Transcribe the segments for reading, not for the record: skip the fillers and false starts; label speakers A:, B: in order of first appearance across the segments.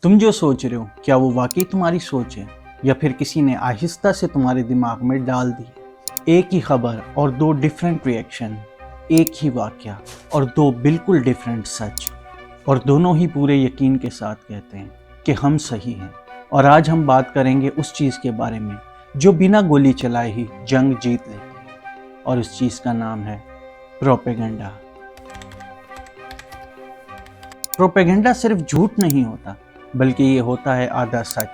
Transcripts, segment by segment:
A: तुम जो सोच रहे हो क्या वो वाकई तुम्हारी सोच है या फिर किसी ने आहिस्ता से तुम्हारे दिमाग में डाल दी। एक ही खबर और दो डिफरेंट रिएक्शन, एक ही वाकया और दो बिल्कुल डिफरेंट सच, और दोनों ही पूरे यकीन के साथ कहते हैं कि हम सही हैं। और आज हम बात करेंगे उस चीज़ के बारे में जो बिना गोली चलाए ही जंग जीत लेती है, और उस चीज़ का नाम है प्रोपेगेंडा। प्रोपेगेंडा सिर्फ झूठ नहीं होता, बल्कि ये होता है आधा सच,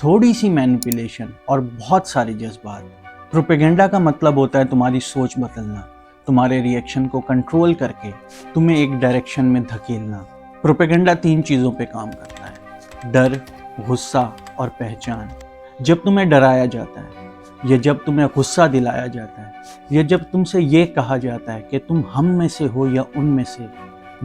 A: थोड़ी सी मैनिपुलेशन और बहुत सारे जज्बात। प्रोपेगेंडा का मतलब होता है तुम्हारी सोच बदलना, तुम्हारे रिएक्शन को कंट्रोल करके तुम्हें एक डायरेक्शन में धकेलना। प्रोपेगेंडा 3 चीज़ों पे काम करता है: डर, गुस्सा और पहचान। जब तुम्हें डराया जाता है या जब तुम्हें गुस्सा दिलाया जाता है या जब तुमसे ये कहा जाता है कि तुम हम में से हो या उन में से,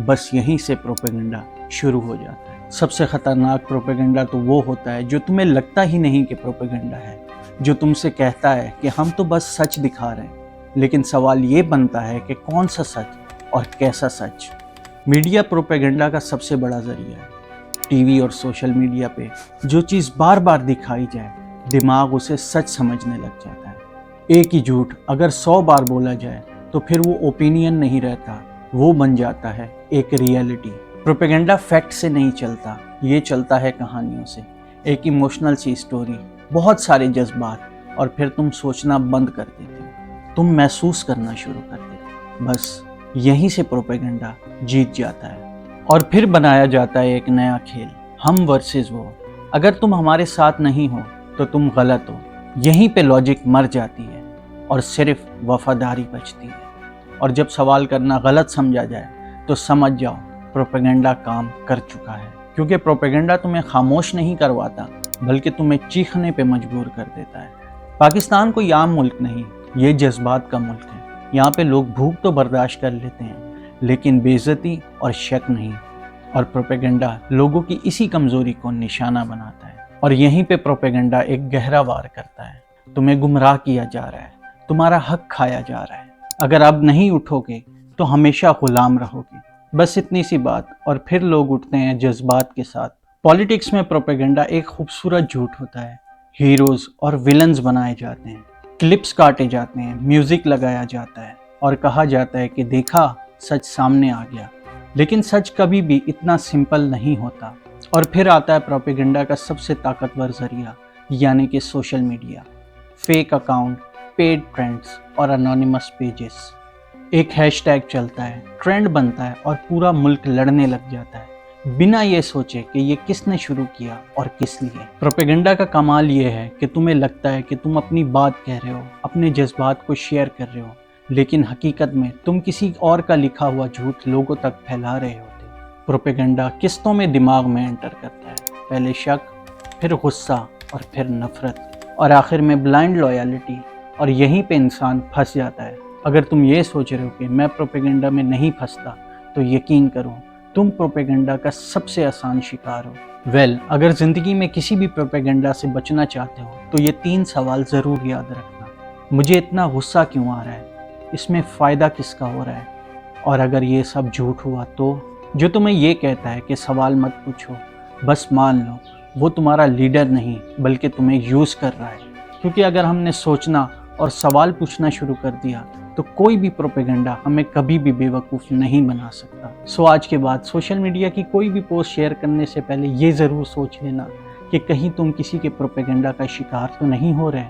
A: बस यहीं से प्रोपेगेंडा शुरू हो जाता है। सबसे खतरनाक प्रोपेगेंडा तो वो होता है जो तुम्हें लगता ही नहीं कि प्रोपेगेंडा है, जो तुमसे कहता है कि हम तो बस सच दिखा रहे हैं। लेकिन सवाल ये बनता है कि कौन सा सच और कैसा सच। मीडिया प्रोपेगेंडा का सबसे बड़ा जरिया है। टीवी और सोशल मीडिया पे जो चीज़ बार बार दिखाई जाए, दिमाग उसे सच समझने लग जाता है। एक ही झूठ अगर 100 बार बोला जाए तो फिर वो ओपिनियन नहीं रहता, वो बन जाता है एक रियलिटी। प्रोपेगेंडा फैक्ट से नहीं चलता, ये चलता है कहानियों से। एक इमोशनल सी स्टोरी, बहुत सारे जज्बात, और फिर तुम सोचना बंद कर देते हो, तुम महसूस करना शुरू कर देते हो। बस यहीं से प्रोपेगेंडा जीत जाता है और फिर बनाया जाता है एक नया खेल, हम वर्सेस वो। अगर तुम हमारे साथ नहीं हो तो तुम गलत हो। यहीं पे लॉजिक मर जाती है और सिर्फ वफादारी बचती है। और जब सवाल करना गलत समझा जाए तो समझ जाओ प्रोपेगेंडा काम कर चुका है। क्योंकि प्रोपेगेंडा तुम्हें खामोश नहीं करवाता, बल्कि तुम्हें चीखने पे मजबूर कर देता है। पाकिस्तान कोई आम मुल्क नहीं, ये जज्बात का मुल्क है। यहाँ पे लोग भूख तो बर्दाश्त कर लेते हैं, लेकिन बेइज्जती और शक नहीं। और प्रोपेगेंडा लोगों की इसी कमज़ोरी को निशाना बनाता है। और यहीं पे प्रोपेगेंडा एक गहरा वार करता है। तुम्हें गुमराह किया जा रहा है, तुम्हारा हक खाया जा रहा है। अगर अब नहीं उठोगे तो हमेशा गुलाम रहोगे। बस इतनी सी बात, और फिर लोग उठते हैं जज्बात के साथ। पॉलिटिक्स में प्रोपेगेंडा एक खूबसूरत झूठ होता है। हीरोज और विलन्स बनाए जाते हैं, क्लिप्स काटे जाते हैं, म्यूजिक लगाया जाता है और कहा जाता है कि देखा, सच सामने आ गया। लेकिन सच कभी भी इतना सिंपल नहीं होता। और फिर आता है प्रोपेगेंडा का सबसे ताकतवर जरिया, यानी कि social media. Fake account, paid trends और अनोनिमस पेजेस। एक हैशटैग चलता है, ट्रेंड बनता है और पूरा मुल्क लड़ने लग जाता है, बिना ये सोचे कि ये किसने शुरू किया और किस लिए। प्रोपेगेंडा का कमाल ये है कि तुम्हें लगता है कि तुम अपनी बात कह रहे हो, अपने जज्बात को शेयर कर रहे हो, लेकिन हकीकत में तुम किसी और का लिखा हुआ झूठ लोगों तक फैला रहे होते। प्रोपेगेंडा किस्तों में दिमाग में एंटर करता है, पहले शक, फिर गुस्सा और फिर नफरत, और आखिर में ब्लाइंड लॉयल्टी। और यहीं पे इंसान फंस जाता है। अगर तुम ये सोच रहे हो कि मैं प्रोपेगेंडा में नहीं फंसता, तो यकीन करो तुम प्रोपेगेंडा का सबसे आसान शिकार हो। अगर ज़िंदगी में किसी भी प्रोपेगेंडा से बचना चाहते हो तो ये 3 सवाल ज़रूर याद रखना। मुझे इतना गुस्सा क्यों आ रहा है? इसमें फ़ायदा किसका हो रहा है? और अगर ये सब झूठ हुआ तो? जो तुम्हें ये कहता है कि सवाल मत पूछो, बस मान लो, वो तुम्हारा लीडर नहीं बल्कि तुम्हें यूज़ कर रहा है। क्योंकि अगर हमने सोचना और सवाल पूछना शुरू कर दिया तो कोई भी प्रोपेगेंडा हमें कभी भी बेवकूफ़ नहीं बना सकता। आज के बाद सोशल मीडिया की कोई भी पोस्ट शेयर करने से पहले ये ज़रूर सोच लेना कि कहीं तुम किसी के प्रोपेगेंडा का शिकार तो नहीं हो रहे।